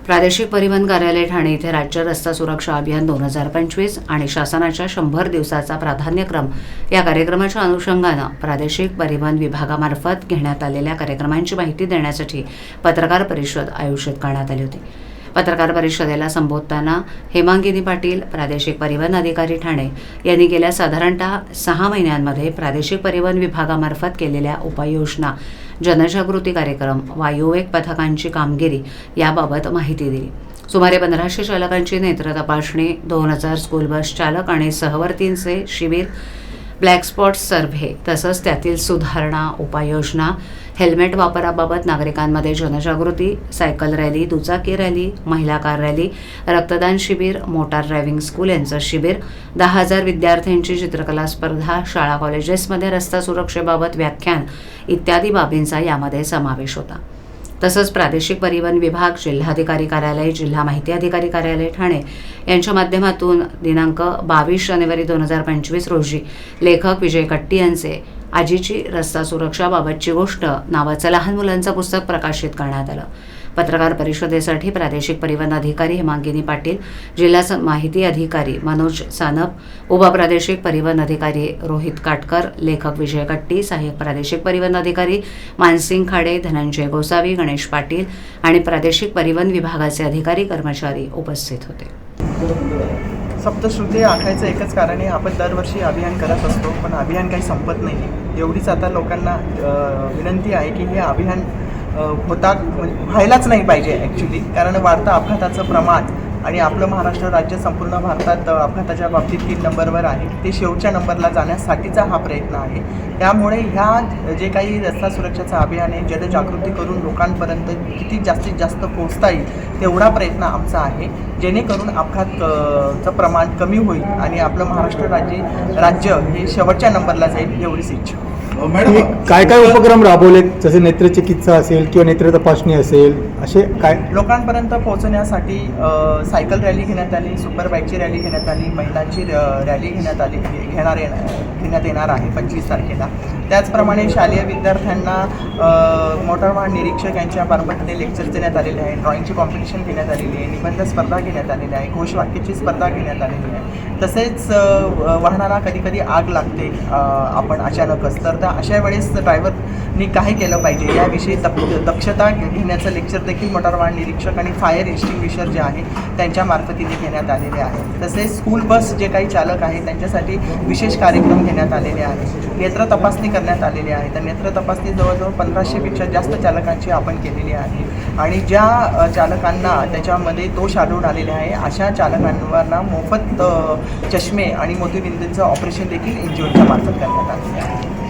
प्रादेशिक परिवहन कार्यालय ठाणे येथे राज्य रस्ता सुरक्षा अभियान 2025 आणि शासनाच्या 100 दिवसाचा प्राधान्यक्रम या कार्यक्रमाच्या अनुषंगानं प्रादेशिक परिवहन विभागामार्फत घेण्यात आलेल्या कार्यक्रमांची माहिती देण्यासाठी पत्रकार परिषद आयोजित करण्यात आली होती। पत्रकार परिषदेला संबोधताना हेमांगिनी पाटील, प्रादेशिक परिवहन अधिकारी ठाणे यांनी गेल्या साधारणतः 6 महिन्यांमध्ये प्रादेशिक परिवहन विभागामार्फत केलेल्या उपाययोजना, जनजागृती कार्यक्रम, वायुवेग पथकांची कामगिरी याबाबत माहिती दिली। सुमारे 1500 चालकांची नेत्र तपासणी, 2000 स्कूल बस चालक आणि सहवर्तींचे शिबिर, ब्लॅक स्पॉट सर्व्हे तसंच त्यातील सुधारणा, उपाययोजना, हेल्मेट वापराबाबत नागरिकांमध्ये जनजागृती, सायकल रॅली, दुचाकी रॅली, महिला कार रॅली, रक्तदान शिबिर, मोटार ड्रायव्हिंग स्कूल यांचं शिबिर, 10,000 विद्यार्थ्यांची चित्रकला स्पर्धा, शाळा कॉलेजेसमध्ये रस्ता सुरक्षेबाबत व्याख्यान इत्यादी बाबींचा यामध्ये समावेश होता। तसंच प्रादेशिक परिवहन विभाग, जिल्हाधिकारी कार्यालय, जिल्हा माहिती अधिकारी कार्यालय ठाणे यांच्या माध्यमातून दिनांक 22 जानेवारी 2025 रोजी लेखक विजय कट्टी यांचे आजीची रस्ता सुरक्षाबाबतची गोष्ट नावाचं लहान मुलांचं पुस्तक प्रकाशित करण्यात आलं। पत्रकार परिषदेसाठी प्रादेशिक परिवहन अधिकारी हेमांगिनी पाटील, जिल्हा माहिती अधिकारी मनोज सानप, उपप्रादेशिक परिवहन अधिकारी रोहित काटकर, लेखक विजय कट्टी, सहाय्यक प्रादेशिक परिवहन अधिकारी मानसिंग खाडे, धनंजय गोसावी, गणेश पाटील आणि प्रादेशिक परिवहन विभागाचे अधिकारी कर्मचारी उपस्थित होते। सप्तश्रुती आखायचं एकच कारण आहे, आपण दरवर्षी अभियान करत असतो, पण अभियान काही संपत नाही। एवढीच आता लोकांना विनंती आहे की हे अभियान व्हायलाच नाही पाहिजे ॲक्च्युली, कारण वाढतं अपघाताचं प्रमाण आणि आपलं महाराष्ट्र राज्य संपूर्ण भारतात अपघाताच्या बाबतीत 3 नंबरवर आहे, ते शेवटच्या नंबरला जाण्यासाठीचा हा प्रयत्न आहे। त्यामुळे ह्या जे काही रस्ता सुरक्षेचं अभियान आहे, जनजागृती करून लोकांपर्यंत किती जास्तीत जास्त पोहोचता येईल तेवढा प्रयत्न आमचा आहे, जेणेकरून अपघाताचं प्रमाण कमी होईल आणि आपलं महाराष्ट्र राज्य हे शेवटच्या नंबरला जाईल, एवढीच इच्छा। काय काय उपक्रम राबवले, जसे नेत्रचिकित्सा असेल किंवा नेत्र तपासणी असेल, असे काय लोकांपर्यंत पोहोचण्यासाठी सायकल रॅली घेण्यात आली, सुपर बाईकची रॅली घेण्यात आली, महिलांची रॅली घेण्यात येणार आहे 25 तारखेला। त्याचप्रमाणे शालेय विद्यार्थ्यांना मोटार वाहन निरीक्षक यांच्या मार्फत लेक्चर्स देण्यात आलेले आहे, ड्रॉइंगची कॉम्पिटिशन घेण्यात आलेली आहे, निबंध स्पर्धा घेण्यात आलेली आहे, घोषवाक्याची स्पर्धा घेण्यात आलेली आहे। तसेच वाहनाला कधी कधी आग लागते आपण अचानकच, तर अशा वेळेस ड्रायव्हरनी काय केलं पाहिजे याविषयी दक्षता घेण्याचं लेक्चर देखील मोटार वाहन निरीक्षक आणि फायर एक्स्टिंग्विशर जे आहे त्यांच्या मार्फतीने घेण्यात आलेले आहे। तसेच स्कूल बस जे काही चालक आहेत त्यांच्यासाठी विशेष कार्यक्रम घेण्यात आलेले आहेत, नेत्र तपासणी करण्यात आलेली आहे। तर नेत्र तपासणी जवळजवळ 1500पेक्षा जास्त चालकांची आपण केलेली आहे आणि ज्या चालकांना त्याच्यामध्ये दोष आढळून आलेले आहे अशा चालकांना मोफत चष्मे आणि मोतीबिंदूंचं ऑपरेशन देखील NGOच्या मार्फत करण्यात आलेले आहे।